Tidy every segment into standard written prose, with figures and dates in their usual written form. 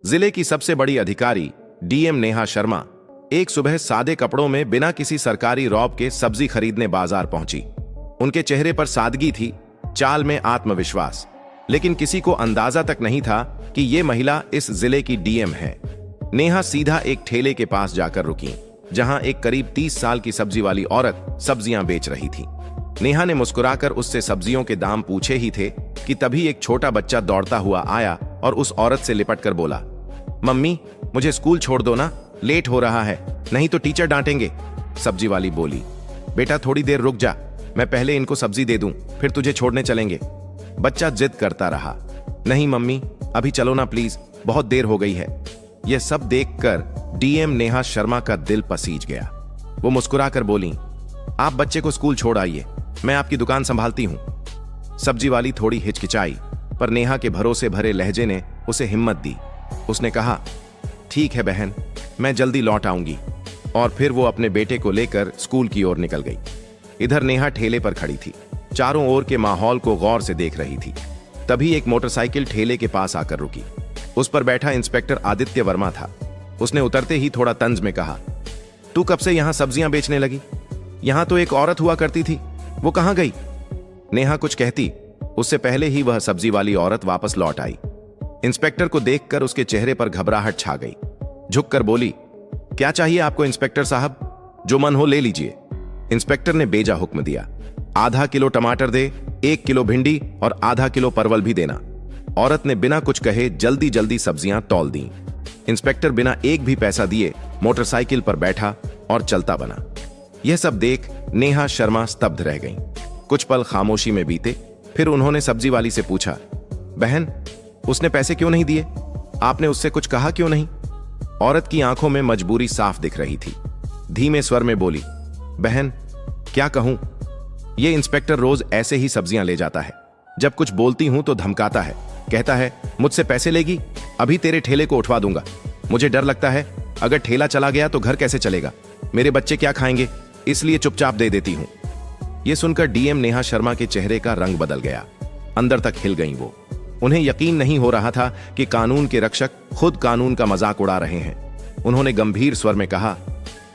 जिले की सबसे बड़ी अधिकारी डीएम नेहा शर्मा एक सुबह सादे कपड़ों में बिना किसी सरकारी रौब के सब्जी खरीदने बाजार पहुंची। उनके चेहरे पर सादगी थी, चाल में आत्मविश्वास, लेकिन किसी को अंदाजा तक नहीं था कि ये महिला इस जिले की डीएम है। नेहा सीधा एक ठेले के पास जाकर रुकी, जहां एक करीब 30 साल की सब्जी वाली औरत सब्जियां बेच रही थी। नेहा ने मुस्कुराकर उससे सब्जियों के दाम पूछे ही थे कि तभी एक छोटा बच्चा दौड़ता हुआ आया और उस औरत से लिपटकर बोला, मम्मी मुझे स्कूल छोड़ दो ना, लेट हो रहा है, नहीं तो टीचर डांटेंगे। सब्जी वाली बोली, बेटा थोड़ी देर रुक जा, मैं पहले इनको सब्जी दे दूं, फिर तुझे छोड़ने चलेंगे। बच्चा जिद करता रहा, नहीं मम्मी अभी चलो ना प्लीज, बहुत देर हो गई है। यह सब देखकर डीएम नेहा शर्मा का दिल पसीज गया। वो मुस्कुराकर बोली, आप बच्चे को स्कूल छोड़ आइए, मैं आपकी दुकान संभालती हूं। सब्जी वाली थोड़ी हिचकिचाई, पर नेहा के भरोसे भरे लहजे ने उसे हिम्मत दी। उसने कहा, ठीक है बहन, मैं जल्दी लौट आऊंगी। और फिर वो अपने बेटे को लेकर स्कूल की ओर निकल गई। इधर नेहा ठेले पर खड़ी थी, चारों ओर के माहौल को गौर से देख रही थी। तभी एक मोटरसाइकिल ठेले के पास आकर रुकी। उस पर बैठा इंस्पेक्टर आदित्य वर्मा था। उसने उतरते ही थोड़ा तंज में कहा, तू कब से यहां सब्जियां बेचने लगी? यहां तो एक औरत हुआ करती थी, वो कहां गई? नेहा कुछ कहती, उससे पहले ही वह सब्जी वाली औरत वापस लौट आई। इंस्पेक्टर को देखकर उसके चेहरे पर घबराहट छा गई। झुककर बोली, क्या चाहिए आपको इंस्पेक्टर साहब? जो मन हो ले लीजिए। इंस्पेक्टर ने बेजा हुक्म दिया, आधा किलो टमाटर दे, 1 किलो भिंडी और आधा किलो परवल भी देना। औरत ने बिना कुछ कहे जल्दी जल्दी सब्जियां तौल दी। इंस्पेक्टर बिना एक भी पैसा दिए मोटरसाइकिल पर बैठा और चलता बना। यह सब देख नेहा शर्मा स्तब्ध रह गईं। कुछ पल खामोशी में बीते, फिर उन्होंने सब्जी वाली से पूछा, बहन उसने पैसे क्यों नहीं दिए? आपने उससे कुछ कहा क्यों नहीं? औरत की आंखों में मजबूरी साफ दिख रही थी। धीमे स्वर में बोली, बहन क्या कहूं, यह इंस्पेक्टर रोज ऐसे ही सब्जियां ले जाता है। जब कुछ बोलती हूं तो धमकाता है, कहता है मुझसे पैसे लेगी, अभी तेरे ठेले को उठवा दूंगा। मुझे डर लगता है, अगर ठेला चला गया तो घर कैसे चलेगा, मेरे बच्चे क्या खाएंगे, इसलिए चुपचाप दे देती हूं। यह सुनकर डीएम नेहा शर्मा के चेहरे का रंग बदल गया। अंदर तक हिल गईं वो। उन्हें यकीन नहीं हो रहा था कि कानून के रक्षक खुद कानून का मजाक उड़ा रहे हैं। उन्होंने गंभीर स्वर में कहा,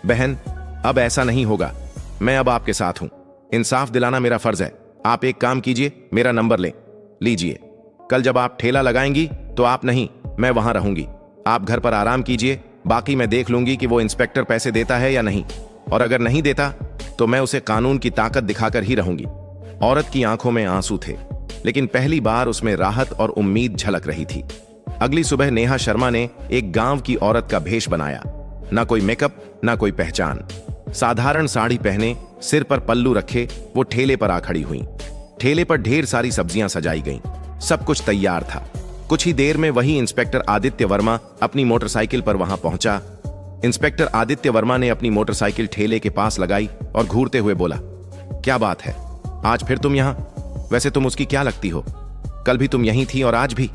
बहन अब ऐसा नहीं होगा, मैं अब आपके साथ हूं। इंसाफ दिलाना मेरा फर्ज है। आप एक काम कीजिए, मेरा नंबर लीजिए। कल जब आप ठेला लगाएंगी तो आप नहीं, मैं वहां रहूंगी। आप घर पर आराम कीजिए, बाकी मैं देख लूंगी कि वो इंस्पेक्टर पैसे देता है या नहीं, और अगर नहीं देता तो मैं उसे कानून की ताकत दिखाकर ही रहूंगी। औरत की आंखों में आंसू थे, लेकिन पहली बार उसमें राहत और उम्मीद झलक रही थी। अगली सुबह नेहा शर्मा ने एक गांव की औरत का भेष बनाया। ना कोई मेकअप, ना कोई पहचान। साधारण साड़ी पहने, सिर पर पल्लू रखे वो ठेले पर आ खड़ी हुई। ठेले पर ढेर सारी सब्जियां सजाई गईं। सब कुछ तैयार था। कुछ ही देर में वही इंस्पेक्टर आदित्य वर्मा अपनी मोटरसाइकिल पर वहां पहुंचा। इंस्पेक्टर आदित्य वर्मा ने अपनी मोटरसाइकिल ठेले के पास लगाई और घूरते हुए बोला, क्या बात है, आज फिर तुम यहां? वैसे तुम उसकी क्या लगती हो? कल भी तुम यहीं थी और आज भी।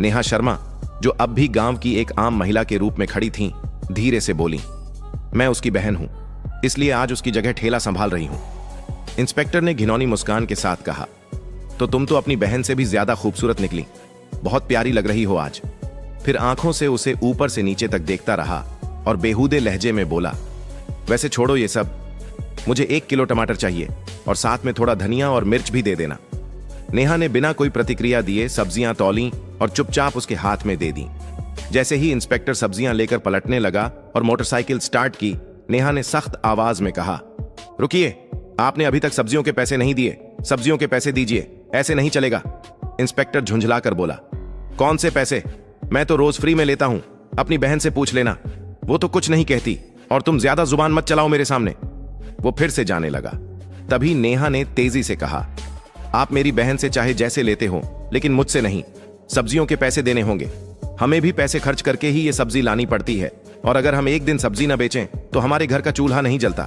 नेहा शर्मा, जो अब भी गांव की एक आम महिला के रूप में खड़ी थीं, धीरे से बोली, मैं उसकी बहन हूं, इसलिए आज उसकी जगह ठेला संभाल रही हूं। इंस्पेक्टर ने घिनौनी मुस्कान के साथ कहा, तो तुम तो अपनी बहन से भी ज्यादा खूबसूरत निकली, बहुत प्यारी लग रही हो आज। फिर आंखों से उसे ऊपर से नीचे तक देखता रहा और बेहूदे लहजे में बोला, वैसे छोड़ो ये सब, मुझे 1 किलो टमाटर चाहिए और साथ में थोड़ा धनिया और मिर्च भी दे देना। नेहा ने बिना कोई प्रतिक्रिया दिए सब्जियां तौली और चुपचाप उसके हाथ में दे दी। जैसे ही इंस्पेक्टर सब्जियां लेकर पलटने लगा और मोटरसाइकिल स्टार्ट की, नेहा ने सख्त आवाज में कहा, रुकिए, आपने अभी तक सब्जियों के पैसे नहीं दिए, सब्जियों के पैसे दीजिए, ऐसे नहीं चलेगा। इंस्पेक्टर झुंझलाकर बोला, कौन से पैसे? मैं तो रोज फ्री में लेता हूं, अपनी बहन से पूछ लेना, वो तो कुछ नहीं कहती, और तुम ज्यादा जुबान मत चलाओ मेरे सामने। वो फिर से जाने लगा। तभी नेहा ने तेजी से कहा, आप मेरी बहन से चाहे जैसे लेते हो, लेकिन मुझसे नहीं। सब्जियों के पैसे देने होंगे, हमें भी पैसे खर्च करके ही ये सब्जी लानी पड़ती है, और अगर हम एक दिन सब्जी न बेचें तो हमारे घर का चूल्हा नहीं जलता।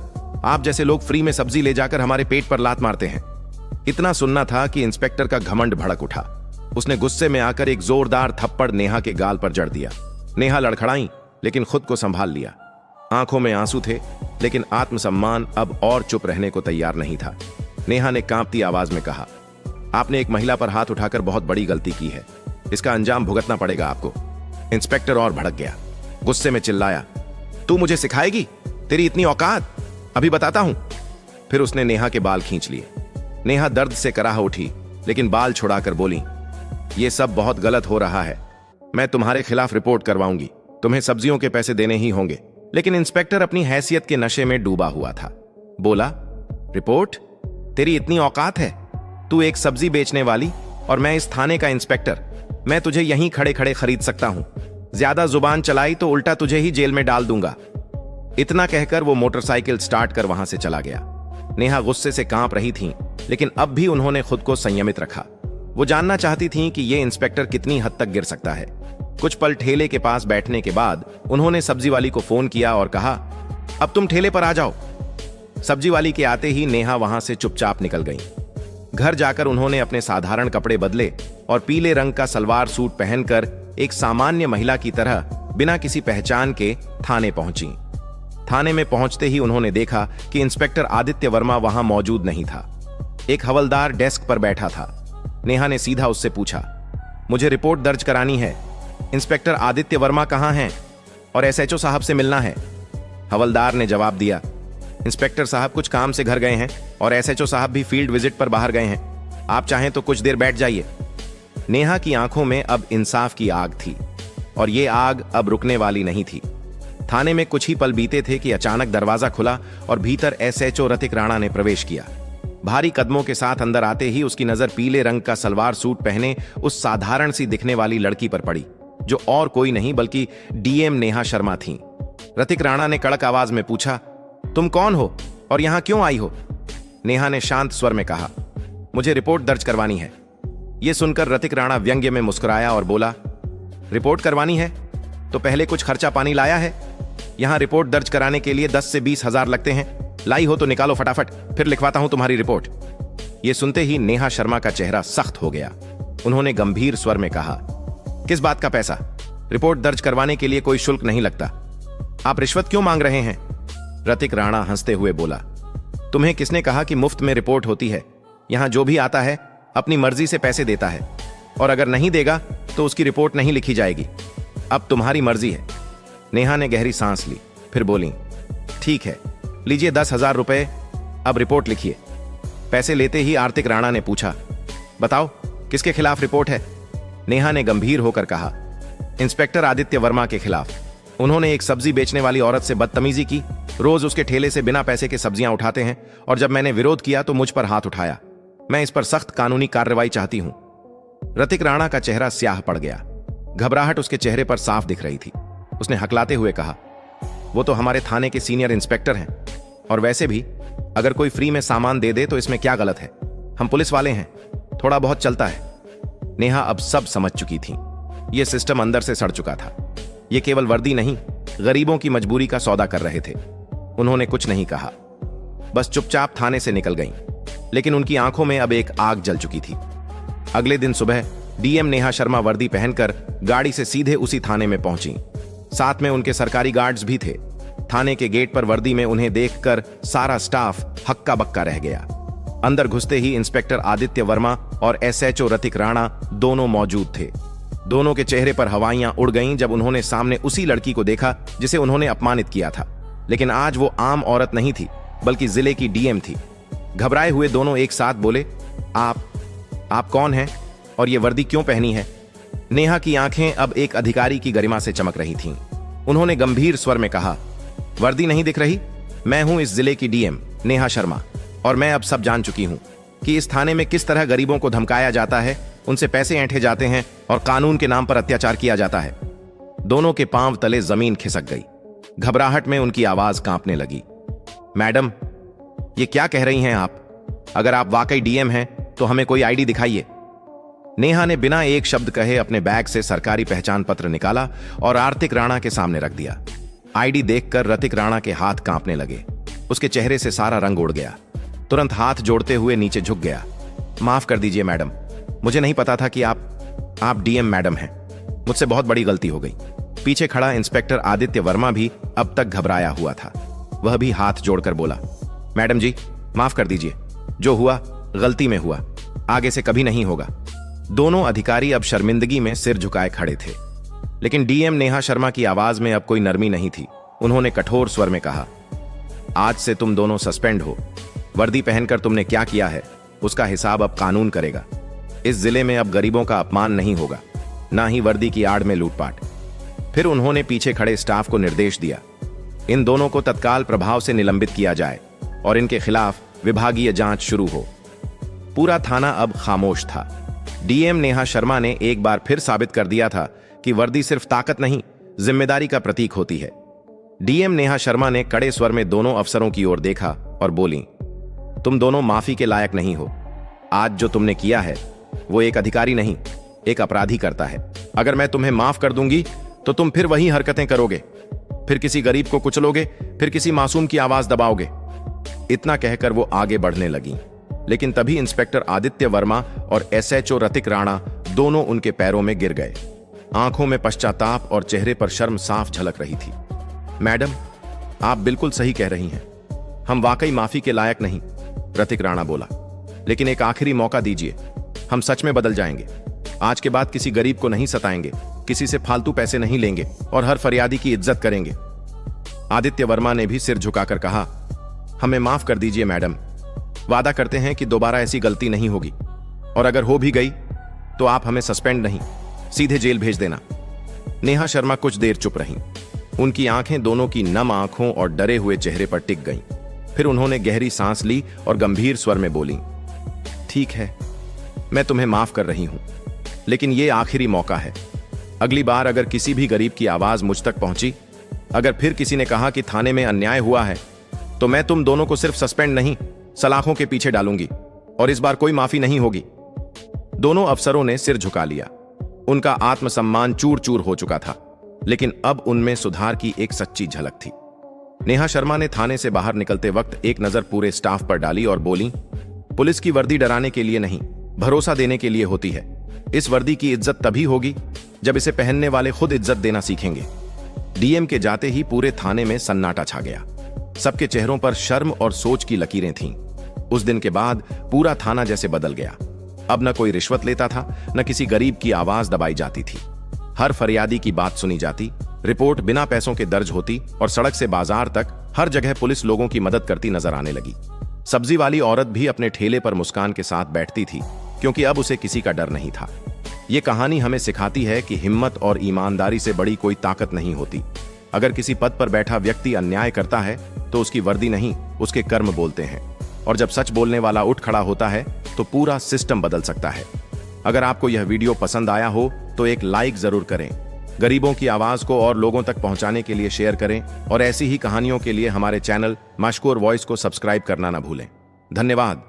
आप जैसे लोग फ्री में सब्जी ले जाकर हमारे पेट पर लात मारते हैं। इतना सुनना था कि इंस्पेक्टर का घमंड भड़क उठा। उसने गुस्से में आकर एक जोरदार थप्पड़ नेहा के गाल पर जड़ दिया। नेहा लड़खड़ाई, लेकिन खुद को संभाल लिया। आंखों में आंसू थे, लेकिन आत्मसम्मान अब और चुप रहने को तैयार नहीं था। नेहा ने कांपती आवाज में कहा, आपने एक महिला पर हाथ उठाकर बहुत बड़ी गलती की है, इसका अंजाम भुगतना पड़ेगा आपको। इंस्पेक्टर और भड़क गया। गुस्से में चिल्लाया, तू मुझे सिखाएगी? तेरी इतनी औकात? अभी बताता हूं। फिर उसने नेहा के बाल खींच लिए। नेहा दर्द से कराह उठी, लेकिन बाल छुड़ाकर बोली, यह सब बहुत गलत हो रहा है। मैं तुम्हारे खिलाफ रिपोर्ट करवाऊंगी। तुम्हें सब्जियों के पैसे देने ही होंगे। लेकिन इंस्पेक्टर अपनी हैसियत के नशे में डूबा हुआ था। बोला, रिपोर्ट? तेरी इतनी औकात है? तू एक सब्जी बेचने वाली और मैं इस थाने का इंस्पेक्टर। मैं तुझे यहीं खड़े खड़े खरीद सकता हूं। ज्यादा जुबान चलाई तो उल्टा तुझे ही जेल में डाल दूंगा। इतना कहकर वो मोटरसाइकिल स्टार्ट कर वहां से चला गया। नेहा गुस्से से कांप रही थीं, लेकिन अब भी उन्होंने खुद को संयमित रखा। वो जानना चाहती थीं कि ये इंस्पेक्टर कितनी हद तक गिर सकता है। कुछ पल ठेले के पास बैठने के बाद उन्होंने सब्जी वाली को फोन किया और कहा, अब तुम ठेले पर आ जाओ। सब्जी वाली के आते ही नेहा वहां से चुपचाप निकल गई। घर जाकर उन्होंने अपने साधारण कपड़े बदले और पीले रंग का सलवार सूट पहनकर एक सामान्य महिला की तरह बिना किसी पहचान के थाने पहुंची। थाने में पहुंचते ही उन्होंने देखा कि इंस्पेक्टर आदित्य वर्मा वहां मौजूद नहीं था। एक हवलदार डेस्क पर बैठा था। नेहा ने सीधा उससे पूछा, मुझे रिपोर्ट दर्ज करानी है। इंस्पेक्टर आदित्य वर्मा कहां हैं? और एसएचओ साहब से मिलना है। हवलदार ने जवाब दिया, इंस्पेक्टर साहब कुछ काम से घर गए हैं और एसएचओ साहब भी फील्ड विजिट पर बाहर गए हैं। आप चाहें तो कुछ देर बैठ जाइए। नेहा की आंखों में अब इंसाफ की आग थी और ये आग अब रुकने वाली नहीं थी। थाने में कुछ ही पल बीते थे कि अचानक दरवाजा खुला और भीतर एसएचओ रतिक राणा ने प्रवेश किया। भारी कदमों के साथ अंदर आते ही उसकी नजर पीले रंग का सलवार सूट पहने उस साधारण सी दिखने वाली लड़की पर पड़ी, जो और कोई नहीं बल्कि डीएम नेहा शर्मा थीं। रतिक राणा ने कड़क आवाज में पूछा, तुम कौन हो और यहां क्यों आई हो? नेहा ने शांत स्वर में कहा, मुझे रिपोर्ट दर्ज करवानी है। यह सुनकर रतिक राणा व्यंग्य में मुस्कुराया और बोला, रिपोर्ट करवानी है तो पहले कुछ खर्चा पानी लाया है? यहां रिपोर्ट दर्ज कराने के लिए 10 से 20 हजार लगते हैं। लाई हो तो निकालो फटाफट, फिर लिखवाता हूं तुम्हारी रिपोर्ट। यह सुनते ही नेहा शर्मा का चेहरा सख्त हो गया। उन्होंने गंभीर स्वर में कहा, किस बात का पैसा? रिपोर्ट दर्ज करवाने के लिए कोई शुल्क नहीं लगता। आप रिश्वत क्यों मांग रहे हैं? रतिक राणा हंसते हुए बोला, तुम्हें किसने कहा कि मुफ्त में रिपोर्ट होती है? यहां जो भी आता है अपनी मर्जी से पैसे देता है और अगर नहीं देगा तो उसकी रिपोर्ट नहीं लिखी जाएगी। अब तुम्हारी मर्जी है। नेहा ने गहरी सांस ली, फिर बोली, ठीक है, लीजिए 10,000 रुपए, अब रिपोर्ट लिखिए। पैसे लेते ही आर्तिक राणा ने पूछा, बताओ किसके खिलाफ रिपोर्ट है? नेहा ने गंभीर होकर कहा, इंस्पेक्टर आदित्य वर्मा के खिलाफ। उन्होंने एक सब्जी बेचने वाली औरत से बदतमीजी की। रोज उसके ठेले से बिना पैसे के सब्जियां उठाते हैं और जब मैंने विरोध किया तो मुझ पर हाथ उठाया। मैं इस पर सख्त कानूनी कार्रवाई चाहती हूं। रतिक राणा का चेहरा स्याह पड़ गया। घबराहट उसके चेहरे पर साफ दिख रही थी। उसने हकलाते हुए कहा, वो तो हमारे थाने के सीनियर इंस्पेक्टर हैं और वैसे भी अगर कोई फ्री में सामान दे दे तो इसमें क्या गलत है? हम पुलिस वाले हैं, थोड़ा बहुत चलता है। नेहा अब सब समझ चुकी थी। यह सिस्टम अंदर से सड़ चुका था। ये केवल वर्दी नहीं, गरीबों की मजबूरी का सौदा कर रहे थे। उन्होंने कुछ नहीं कहा, बस चुपचाप थाने से निकल गईं। लेकिन उनकी आंखों में अब एक आग जल चुकी थी। अगले दिन सुबह डीएम नेहा शर्मा वर्दी पहनकर गाड़ी से सीधे उसी थाने में पहुंची। साथ में उनके सरकारी गार्ड्स भी थे। थाने के गेट पर वर्दी में उन्हें देखकर सारा स्टाफ हक्का बक्का रह गया। अंदर घुसते ही इंस्पेक्टर आदित्य वर्मा और एसएचओ रतिक राणा दोनों मौजूद थे। दोनों के चेहरे पर हवाइयां उड़ गईं जब उन्होंने सामने उसी लड़की को देखा जिसे उन्होंने अपमानित किया था। लेकिन आज वो आम औरत नहीं थी, बल्कि जिले की डीएम थी। घबराए हुए दोनों एक साथ बोले, आप कौन हैं और ये वर्दी क्यों पहनी है? नेहा की आंखें अब एक अधिकारी की गरिमा से चमक रही थीं। उन्होंने गंभीर स्वर में कहा, वर्दी नहीं दिख रही? मैं हूं इस जिले की डीएम नेहा शर्मा और मैं अब सब जान चुकी हूं कि इस थाने में किस तरह गरीबों को धमकाया जाता है, उनसे पैसे ऐंठे जाते हैं और कानून के नाम पर अत्याचार किया जाता है। दोनों के पांव तले जमीन खिसक गई। घबराहट में उनकी आवाज कांपने लगी। मैडम, ये क्या कह रही हैं आप? अगर आप वाकई डीएम हैं तो हमें कोई आईडी दिखाइए। नेहा ने बिना एक शब्द कहे अपने बैग से सरकारी पहचान पत्र निकाला और आर्तिक राणा के सामने रख दिया। आईडी देखकर रतिक राणा के हाथ कांपने लगे। उसके चेहरे से सारा रंग उड़ गया। तुरंत हाथ जोड़ते हुए नीचे झुक गया। माफ कर दीजिए मैडम, मुझे नहीं पता था कि आप डीएम मैडम हैं। मुझसे बहुत बड़ी गलती हो गई। पीछे खड़ा इंस्पेक्टर आदित्य वर्मा भी अब तक घबराया हुआ था। वह भी हाथ जोड़कर बोला, मैडम जी माफ कर दीजिए, जो हुआ गलती में हुआ, आगे से कभी नहीं होगा। दोनों अधिकारी अब शर्मिंदगी में सिर झुकाए खड़े थे। लेकिन डीएम नेहा शर्मा की आवाज में अब कोई नरमी नहीं थी। उन्होंने कठोर स्वर में कहा, आज से तुम दोनों सस्पेंड हो। वर्दी पहनकर तुमने क्या किया है उसका हिसाब अब कानून करेगा। इस जिले में अब गरीबों का अपमान नहीं होगा, ना ही वर्दी की आड़ में लूटपाट। फिर उन्होंने पीछे खड़े स्टाफ को निर्देश दिया, इन दोनों को तत्काल प्रभाव से निलंबित किया जाए और इनके खिलाफ विभागीय जांच शुरू हो। पूरा थाना अब खामोश था। डीएम नेहा शर्मा ने एक बार फिर साबित कर दिया था कि वर्दी सिर्फ ताकत नहीं, जिम्मेदारी का प्रतीक होती है। डीएम नेहा शर्मा ने कड़े स्वर में दोनों अफसरों की ओर देखा और बोली, तुम दोनों माफी के लायक नहीं हो। आज जो तुमने किया है वो एक अधिकारी नहीं, एक अपराधी करता है। अगर मैं तुम्हें माफ कर दूंगी तो तुम फिर वही हरकतें करोगे, फिर किसी गरीब को कुचलोगे, फिर किसी मासूम की आवाज दबाओगे। इतना कहकर वो आगे बढ़ने लगी, लेकिन तभी इंस्पेक्टर आदित्य वर्मा और एसएचओ रतिक राणा दोनों उनके पैरों में गिर गए। आंखों में पश्चाताप और चेहरे पर शर्म साफ झलक रही थी। मैडम, आप बिल्कुल सही कह रही हैं, हम वाकई माफी के लायक नहीं, रतिक राणा बोला। लेकिन एक आखिरी मौका दीजिए, हम सच में बदल जाएंगे। आज के बाद किसी गरीब को नहीं सताएंगे, किसी से फालतू पैसे नहीं लेंगे और हर फरियादी की इज्जत करेंगे। आदित्य वर्मा ने भी सिर झुकाकर कहा, हमें माफ कर दीजिए मैडम, वादा करते हैं कि दोबारा ऐसी गलती नहीं होगी, और अगर हो भी गई तो आप हमें सस्पेंड नहीं, सीधे जेल भेज देना। नेहा शर्मा कुछ देर चुप रहीं। उनकी आंखें दोनों की नम आंखों और डरे हुए चेहरे पर टिक गईं। फिर उन्होंने गहरी सांस ली और गंभीर स्वर में बोली, ठीक है, मैं तुम्हें माफ कर रही हूं, लेकिन ये आखिरी मौका है। अगली बार अगर किसी भी गरीब की आवाज मुझ तक पहुंची, अगर फिर किसी ने कहा कि थाने में अन्याय हुआ है, तो मैं तुम दोनों को सिर्फ सस्पेंड नहीं, सलाखों के पीछे डालूंगी, और इस बार कोई माफी नहीं होगी। दोनों अफसरों ने सिर झुका लिया। उनका आत्मसम्मान चूर चूर हो चुका था, लेकिन अब उनमें सुधार की एक सच्ची झलक थी। नेहा शर्मा ने थाने से बाहर निकलते वक्त एक नजर पूरे स्टाफ पर डाली और बोली, पुलिस की वर्दी डराने के लिए नहीं, भरोसा देने के लिए होती है। इस वर्दी की इज्जत तभी होगी जब इसे पहनने वाले खुद इज्जत देना सीखेंगे। डीएम के जाते ही पूरे थाने में सन्नाटा छा गया। सबके चेहरों पर शर्म और सोच की लकीरें थीं। उस दिन के बाद पूरा थाना जैसे बदल गया। अब न कोई रिश्वत लेता था, न किसी गरीब की आवाज दबाई जाती थी। हर फरियादी की बात सुनी जाती, रिपोर्ट बिना पैसों के दर्ज होती और सड़क से बाजार तक हर जगह पुलिस लोगों की मदद करती नजर आने लगी। सब्जी वाली औरत भी अपने ठेले पर मुस्कान के साथ बैठती थी, क्योंकि अब उसे किसी का डर नहीं था। ये कहानी हमें सिखाती है कि हिम्मत और ईमानदारी से बड़ी कोई ताकत नहीं होती। अगर किसी पद पर बैठा व्यक्ति अन्याय करता है तो उसकी वर्दी नहीं, उसके कर्म बोलते हैं। और जब सच बोलने वाला उठ खड़ा होता है तो पूरा सिस्टम बदल सकता है। अगर आपको यह वीडियो पसंद आया हो तो एक लाइक जरूर करें, गरीबों की आवाज को और लोगों तक पहुंचाने के लिए शेयर करें, और ऐसी ही कहानियों के लिए हमारे चैनल मशकूर वॉइस को सब्सक्राइब करना न भूलें। धन्यवाद।